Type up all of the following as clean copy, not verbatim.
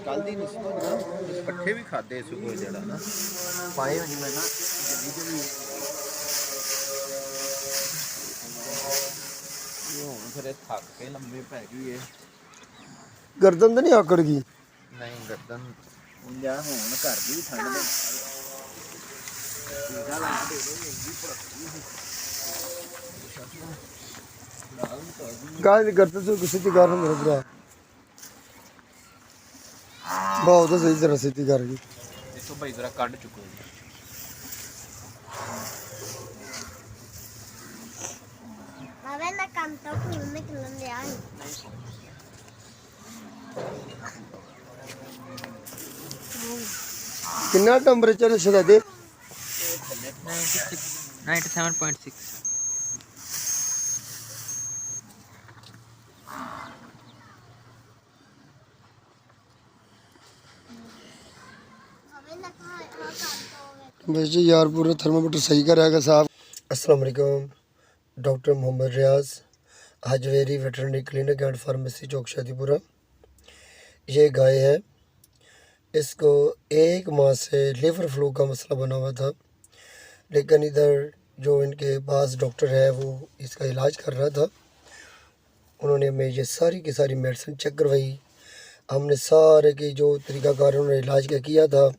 कल दी नहीं सुबह ना पट्ठे भी खाते सुबह जरा ना पाए होनी मैं ना जल्दी जल्दी फिर थक के लंबे पै गई है। गर्दन तो नहीं आकड़ गई? नहीं गर्दन जा हूँ घर भी ठंड में गाय गर्दन से किसी की गार मेरे भरा बहुत सही तरह से कर गई। इसको भाई जरा कट चुको अबे ना काम तो फूल में किलन दे आई कितना टेंपरेचर है शहजादे? 97.6। बस जी यार पूरा थर्मामीटर सही करेगा साहब। अस्सलाम वालेकुम, doctor Mohammad Riyaz, Hajveri veterinary clinic and pharmacy चौक शादीपुरा। ये गाय है, इसको 1 माह से लीवर फ्लू का मसला बना हुआ था, लेकिन इधर जो इनके पास डॉक्टर है वो इसका इलाज कर रहा था। उन्होंने हमें ये सारी की सारी मेडिसिन चेक करवाई। हमने सारे की जो तरीक़ाकार उन्होंने इलाज का किया था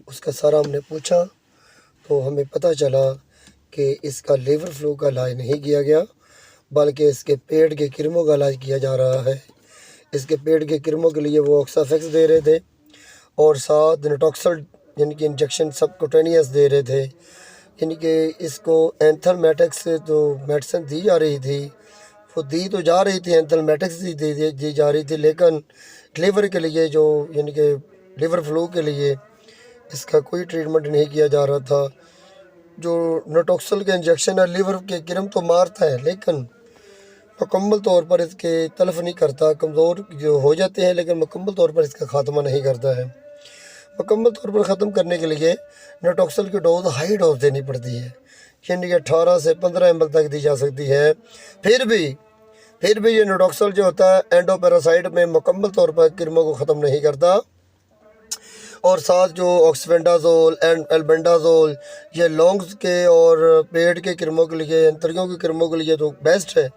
उसका सारा हमने पूछा, तो हमें पता चला कि इसका लीवर फ्लू का इलाज नहीं किया गया, बल्कि इसके पेट के किरमों का इलाज किया जा रहा है। इसके पेट के किरमों के लिए वो ऑक्साफेक्स दे रहे थे और साथ नेटॉक्सल यानी कि इंजेक्शन सबक्यूटेनियस दे रहे थे। यानी कि इसको एंथलमेटिक्स जो मेडिसिन दी जा रही थी वो दी तो जा रही थी, एंथलमेटिक्स दी जा रही थी, लेकिन लीवर के लिए जो यानी कि लीवर फ्लू के लिए इसका कोई ट्रीटमेंट नहीं किया जा रहा था। जो नेटॉक्सल के इंजेक्शन है लीवर के किरम तो मारता है, लेकिन मुकम्मल तौर पर इसके तलफ नहीं करता। कमज़ोर जो हो जाते हैं लेकिन मुकम्मल तौर पर इसका ख़ात्मा नहीं करता है। मुकम्मल तौर पर ख़त्म करने के लिए नेटॉक्सल की डोज हाई डोज देनी पड़ती है, यानी कि 18 से 15 ml तक दी जा सकती है। फिर भी ये नेटॉक्सल जो होता है एंडोपैरासाइट में मुकम्मल तौर पर किरमों को ख़त्म नहीं करता। और साथ जो ऑक्सफेंडाजोल एंड एल्बेंडाजोल ये लॉन्ग्स के और पेट के किरमों के लिए, अंतरियों के किरमों के लिए तो बेस्ट है,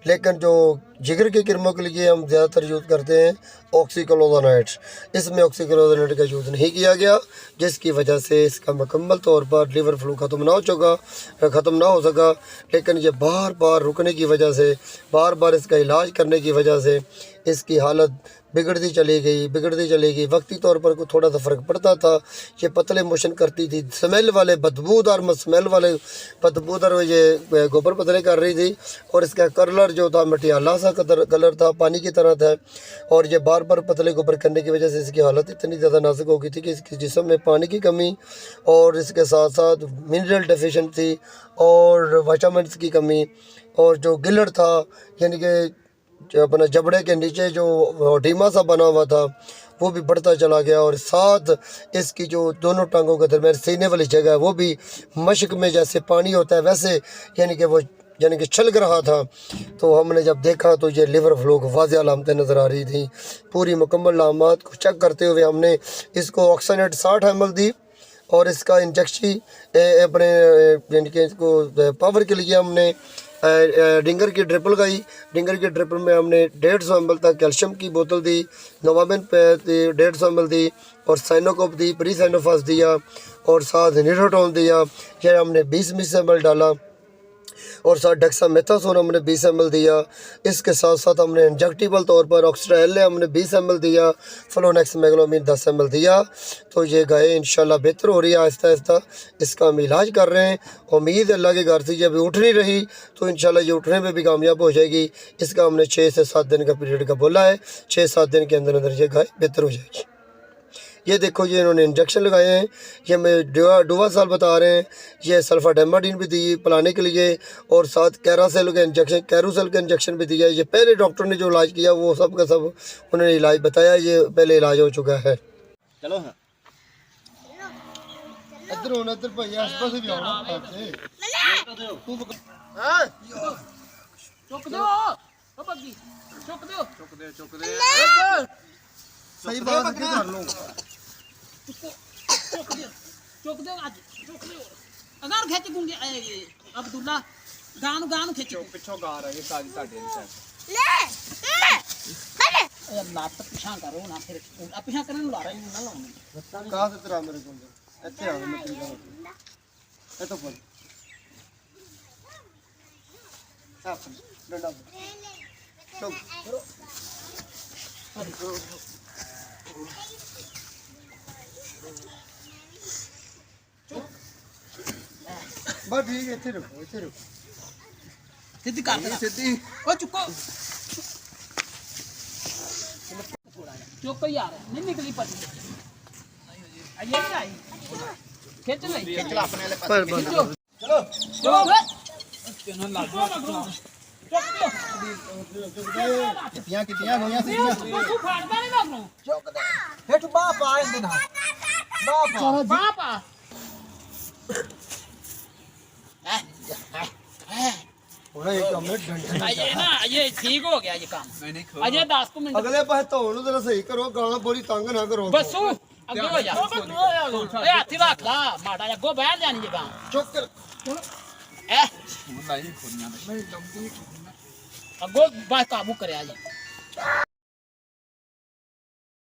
लेकिन जो जिगर के किरमों के लिए हम ज़्यादातर यूज़ करते हैं ऑक्सीक्लोरोनाइड। इसमें ऑक्सीक्लोरोनाइड का यूज़ नहीं किया गया, जिसकी वजह से इसका मुकम्मल तौर पर लीवर फ्लू ख़त्म ना हो सका। लेकिन ये बार बार रुकने की वजह से, बार बार इसका इलाज करने की वजह से इसकी हालत बिगड़ती चली गई। वक्ती तौर पर कोई थोड़ा सा फ़र्क पड़ता था, ये पतले मोशन करती थी, स्मेल वाले बदबूदार ये गोबर पतले कर रही थी, और इसका कलर जो था मटियाला सा कलर था, पानी की तरह था। और ये बार बार पतले गोबर करने की वजह से इसकी हालत इतनी ज़्यादा नाजुक हो गई थी कि इसके जिस्म में पानी की कमी और इसके साथ साथ मिनरल डेफिशिएंसी और विटामिन्स की कमी, और जो गिलड़ था यानी कि अपना जबड़े के नीचे जो डीमा सा बना हुआ था वो भी बढ़ता चला गया। और साथ इसकी जो दोनों टांगों के दरमियान सीने वाली जगह है वो भी मशक में जैसे पानी होता है वैसे यानी कि छलक रहा था। तो हमने जब देखा तो ये लिवर फ्लू को वाज़ेह अलामतें नज़र आ रही थी। पूरी मुकम्मल अलामत को चेक करते हुए हमने इसको ऑक्सीनेट 60 ml दी, और इसका इंजेक्शन अपने यानी कि इसको पावर के लिए हमने डिंगर की ड्रिपल लगाई। डिंगर की ड्रिपल में हमने 150 ml तक कैल्शियम की बोतल दी, नोवामेन पे 150 ml दी, और साइनोकोप दी, प्रीसाइनोफास दिया, और साथ निरोटोन दिया। यह हमने 20 ml डाला, और साथ डेक्सामेथासोन हमने 20 ml दिया। इसके साथ साथ हमने इंजेक्टेबल तौर पर ऑक्सट्राएल हमने 20 ml दिया, फ्लोनेक्स मैग्लोमिन 10 ml दिया। तो ये गाय इंशाल्लाह बेहतर हो रही है, आहिस्ता आहिस्ता इसका हम इलाज कर रहे हैं। उम्मीद है अल्लाह के घर से जब उठ नहीं रही तो इंशाल्लाह ये उठने में भी कामयाब हो जाएगी। इसका हमने 6 से 7 दिन का पीरियड का बोला है, 6-7 दिन के अंदर अंदर ये गाय बेहतर हो जाएगी। ये देखो ये इन्होंने इंजेक्शन लगाए हैं, ये हमें डोवासाल बता रहे हैं, ये सल्फाडेमाडिन भी दी पिलाने के लिए और साथ कैरासेल का इंजेक्शन, कैरोसेल का इंजेक्शन भी दिया। ये पहले डॉक्टर ने जो इलाज किया वो सब का सब उन्होंने इलाज बताया, ये पहले इलाज हो चुका है। चलो हाँ इधर होना, इधर भाई आस पास भी आओ ना हाँ चुक दो ओ बग्गी चुक दो चुक दे सही बात कर लो। चुक दो आज चुक दो अगर खिंच दूंगे अब्दुल्ला गान खिंच ਪਿੱਛੋਂ ਗਾ ਰਹੇ ਸਾਜੀ ਤੁਹਾਡੇ ਦੀ ए लात पिछा करो ना फिर पिछा करने ला रहा हूं ना लाऊं कहां से तेरा मेरे को ਇੱਥੇ ਆ ਮੈਂ ਤੇਰੀ ਗੱਲ ਇਹ ਤਾਂ ਬੋਲ ਸਾਫ ਡੰਡਾ ਚੁੱਪ बस ठीक है, इतने रुको इतने रुको। सीधी कर दे ਸਿੱਧੀ ओ चुको चुप यार नहीं निकली पड़ी अये नहीं आई खींच ले ਖਿੱਚ ਲਾ ਆਪਣੇ ਵਾਲੇ ਪਾਸੇ चलो चलो चलो लागो चुक दो ਕਿਤੀਆਂ ਹੋਈਆਂ ਸੀਗੀਆਂ तू फाड़दा नहीं लागनो ਹੇਠ ਬਾਪ ਆ ਇਹਦੇ ਨਾਲ बाप आ होना एक काम है डंडा। अये ना ये ठीक हो गया ये काम अजय 10 मिनट अगले पासे तो होने जरा सही करो, गाना बोली तंग ना करो। बसू अगे हो जा ए हाथी रख ला माड़ा अगो बह जानी ये गांव चुप कर। ए अगो बस काबू करया जी